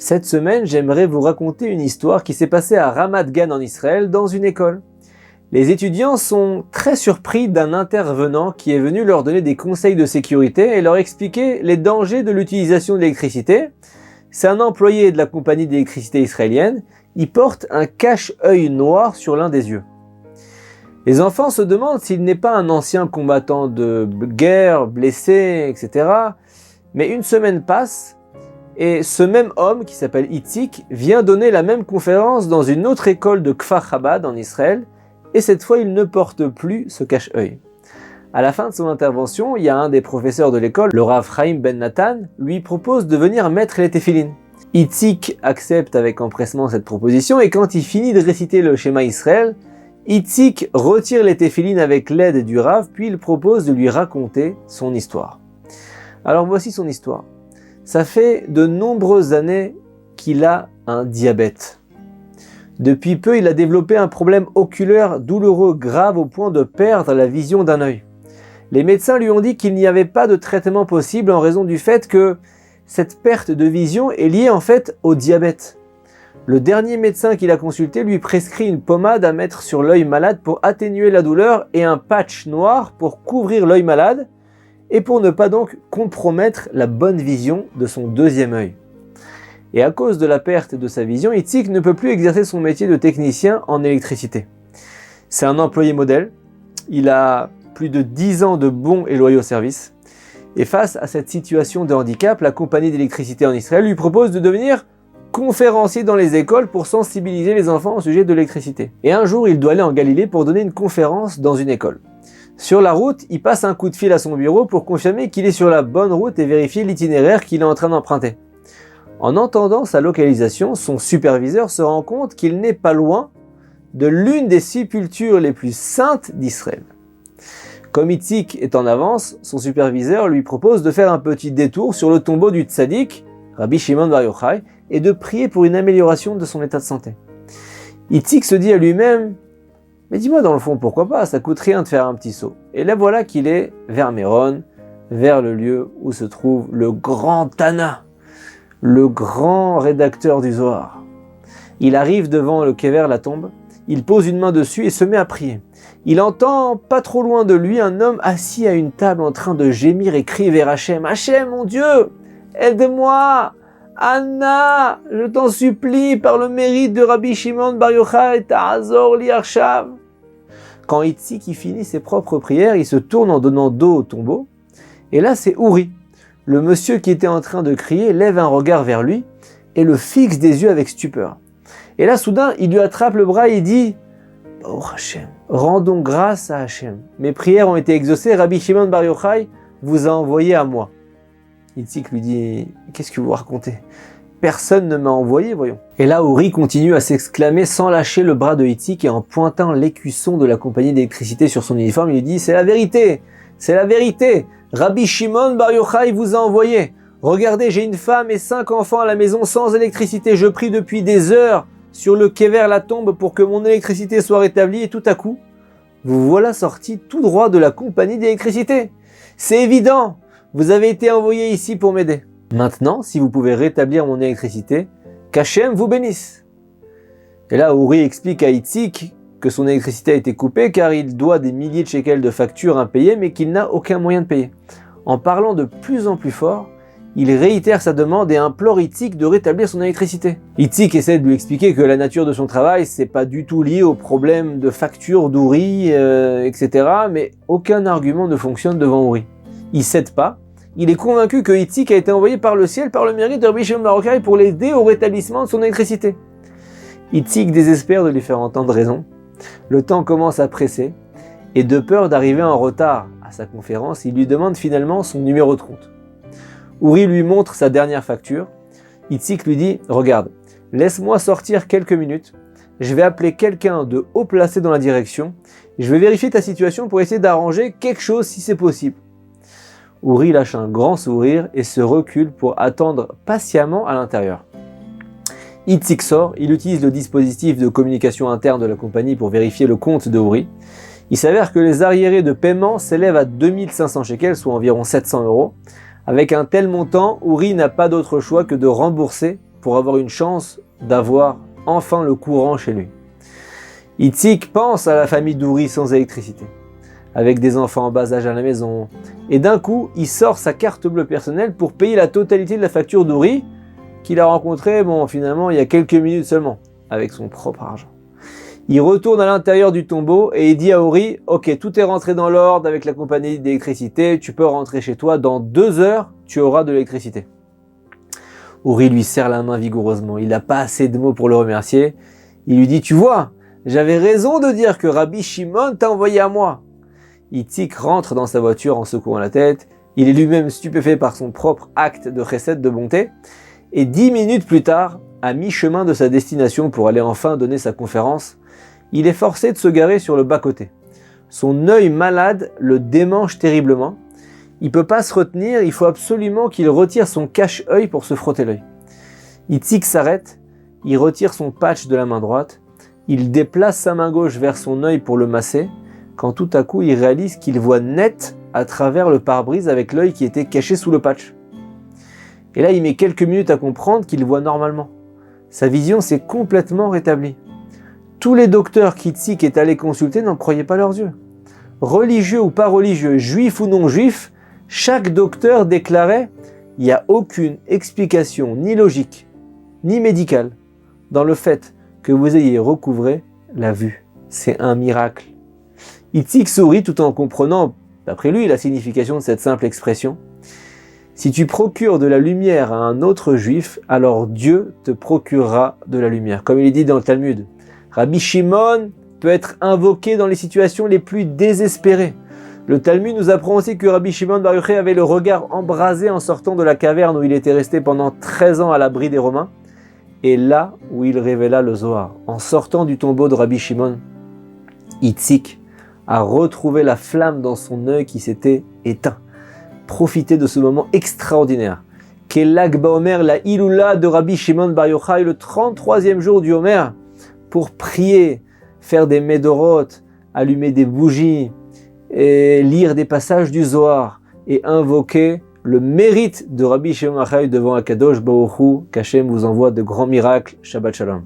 Cette semaine, j'aimerais vous raconter une histoire qui s'est passée à Ramat Gan en Israël, dans une école. Les étudiants sont très surpris d'un intervenant qui est venu leur donner des conseils de sécurité et leur expliquer les dangers de l'utilisation de l'électricité. C'est un employé de la compagnie d'électricité israélienne. Il porte un cache-œil noir sur l'un des yeux. Les enfants se demandent s'il n'est pas un ancien combattant de guerre, blessé, etc. Mais une semaine passe et ce même homme, qui s'appelle Itzik, vient donner la même conférence dans une autre école de Kfar Chabad en Israël, et cette fois il ne porte plus ce cache-œil. À la fin de son intervention, il y a un des professeurs de l'école, le Rav Chaim Ben Nathan, lui propose de venir mettre les téfilines. Itzik accepte avec empressement cette proposition, et quand il finit de réciter le schéma Israël, Itzik retire les téfilines avec l'aide du Rav, puis il propose de lui raconter son histoire. Alors voici son histoire. Ça fait de nombreuses années qu'il a un diabète. Depuis peu, il a développé un problème oculaire douloureux grave au point de perdre la vision d'un œil. Les médecins lui ont dit qu'il n'y avait pas de traitement possible en raison du fait que cette perte de vision est liée en fait au diabète. Le dernier médecin qu'il a consulté lui prescrit une pommade à mettre sur l'œil malade pour atténuer la douleur et un patch noir pour couvrir l'œil malade et pour ne pas donc compromettre la bonne vision de son deuxième œil. Et à cause de la perte de sa vision, Itzik ne peut plus exercer son métier de technicien en électricité. C'est un employé modèle, il a plus de 10 ans de bons et loyaux services, et face à cette situation de handicap, la compagnie d'électricité en Israël lui propose de devenir conférencier dans les écoles pour sensibiliser les enfants au sujet de l'électricité. Et un jour, il doit aller en Galilée pour donner une conférence dans une école. Sur la route, il passe un coup de fil à son bureau pour confirmer qu'il est sur la bonne route et vérifier l'itinéraire qu'il est en train d'emprunter. En entendant sa localisation, son superviseur se rend compte qu'il n'est pas loin de l'une des sépultures les plus saintes d'Israël. Comme Itzik est en avance, son superviseur lui propose de faire un petit détour sur le tombeau du tzaddik, Rabbi Shimon Bar Yochai, et de prier pour une amélioration de son état de santé. Itzik se dit à lui-même: mais dis-moi dans le fond, pourquoi pas, ça coûte rien de faire un petit saut. Et là voilà qu'il est vers Méron, vers le lieu où se trouve le grand Tana, le grand rédacteur du Zohar. Il arrive devant le kéver, la tombe, il pose une main dessus et se met à prier. Il entend pas trop loin de lui un homme assis à une table en train de gémir et crier vers Hachem: Hachem, mon Dieu, aide-moi! Anna, je t'en supplie, par le mérite de Rabbi Shimon Bar Yochai, ta'azor li arshav. Quand Itzik finit ses propres prières, il se tourne en donnant dos au tombeau. Et là, c'est Uri, le monsieur qui était en train de crier, lève un regard vers lui et le fixe des yeux avec stupeur. Et là, soudain, il lui attrape le bras et il dit: oh Hachem, rendons grâce à Hachem. Mes prières ont été exaucées, Rabbi Shimon Bar Yochai vous a envoyé à moi. Itzik lui dit: qu'est-ce que vous racontez? Personne ne m'a envoyé, voyons. Et là, Uri continue à s'exclamer sans lâcher le bras de Itzik et en pointant l'écusson de la compagnie d'électricité sur son uniforme, il lui dit: c'est la vérité, c'est la vérité. Rabbi Shimon Bar Yochai vous a envoyé. Regardez, j'ai une femme et 5 enfants à la maison sans électricité. Je prie depuis des heures sur le kéver, la tombe, pour que mon électricité soit rétablie et tout à coup, vous voilà sorti tout droit de la compagnie d'électricité. C'est évident. Vous avez été envoyé ici pour m'aider. Maintenant, si vous pouvez rétablir mon électricité, qu'Hachem vous bénisse. Et là, Uri explique à Itzik que son électricité a été coupée car il doit des milliers de shekels de factures impayées mais qu'il n'a aucun moyen de payer. En parlant de plus en plus fort, il réitère sa demande et implore Itzik de rétablir son électricité. Itzik essaie de lui expliquer que la nature de son travail, c'est pas du tout lié au problème de facture d'Uri, etc. Mais aucun argument ne fonctionne devant Uri. Il cède pas. Il est convaincu que Itzik a été envoyé par le ciel par le mérite de Rabbi Shimon Bar Yochai pour l'aider au rétablissement de son électricité. Itzik désespère de lui faire entendre raison. Le temps commence à presser et de peur d'arriver en retard à sa conférence, il lui demande finalement son numéro de compte. Uri lui montre sa dernière facture. Itzik lui dit: regarde, laisse-moi sortir quelques minutes. Je vais appeler quelqu'un de haut placé dans la direction. Je vais vérifier ta situation pour essayer d'arranger quelque chose si c'est possible. Uri lâche un grand sourire et se recule pour attendre patiemment à l'intérieur. Itzik sort, il utilise le dispositif de communication interne de la compagnie pour vérifier le compte de Uri. Il s'avère que les arriérés de paiement s'élèvent à 2500 shekels, soit environ 700 €. Avec un tel montant, Uri n'a pas d'autre choix que de rembourser pour avoir une chance d'avoir enfin le courant chez lui. Itzik pense à la famille d'Uri sans électricité, avec des enfants en bas âge à la maison, et d'un coup, il sort sa carte bleue personnelle pour payer la totalité de la facture d'Uri, qu'il a rencontrée, finalement, il y a quelques minutes seulement, avec son propre argent. Il retourne à l'intérieur du tombeau et il dit à Uri, « Ok, tout est rentré dans l'ordre avec la compagnie d'électricité, tu peux rentrer chez toi, dans 2 heures, tu auras de l'électricité. » Uri lui serre la main vigoureusement, il n'a pas assez de mots pour le remercier. Il lui dit, « Tu vois, j'avais raison de dire que Rabbi Shimon t'a envoyé à moi. » Itzik rentre dans sa voiture en secouant la tête, il est lui-même stupéfait par son propre acte de chesed, de bonté, et 10 minutes plus tard, à mi-chemin de sa destination pour aller enfin donner sa conférence, il est forcé de se garer sur le bas-côté. Son œil malade le démange terriblement. Il ne peut pas se retenir, il faut absolument qu'il retire son cache-œil pour se frotter l'œil. Itzik s'arrête, il retire son patch de la main droite, il déplace sa main gauche vers son œil pour le masser, quand tout à coup il réalise qu'il voit net à travers le pare-brise avec l'œil qui était caché sous le patch. Et là il met quelques minutes à comprendre qu'il voit normalement. Sa vision s'est complètement rétablie. Tous les docteurs qu'Itzik est allé consulter n'en croyaient pas leurs yeux. Religieux ou pas religieux, juifs ou non juifs, chaque docteur déclarait « il n'y a aucune explication ni logique, ni médicale dans le fait que vous ayez recouvré la vue. C'est un miracle. » Itzik sourit tout en comprenant, d'après lui, la signification de cette simple expression. Si tu procures de la lumière à un autre juif, alors Dieu te procurera de la lumière. Comme il est dit dans le Talmud, Rabbi Shimon peut être invoqué dans les situations les plus désespérées. Le Talmud nous apprend aussi que Rabbi Shimon Bar Yochai avait le regard embrasé en sortant de la caverne où il était resté pendant 13 ans à l'abri des Romains, et là où il révéla le Zohar. En sortant du tombeau de Rabbi Shimon, Itzik a retrouvé la flamme dans son œil qui s'était éteint. Profitez de ce moment extraordinaire. Qu'est l'Ag Baomer, la Iloula de Rabbi Shimon Bar Yochai, le 33e jour du Homer, pour prier, faire des médorot, allumer des bougies, et lire des passages du Zohar, et invoquer le mérite de Rabbi Shimon Bar Yochai devant Akadosh Baruch Hu, qu'Hashem vous envoie de grands miracles. Shabbat Shalom.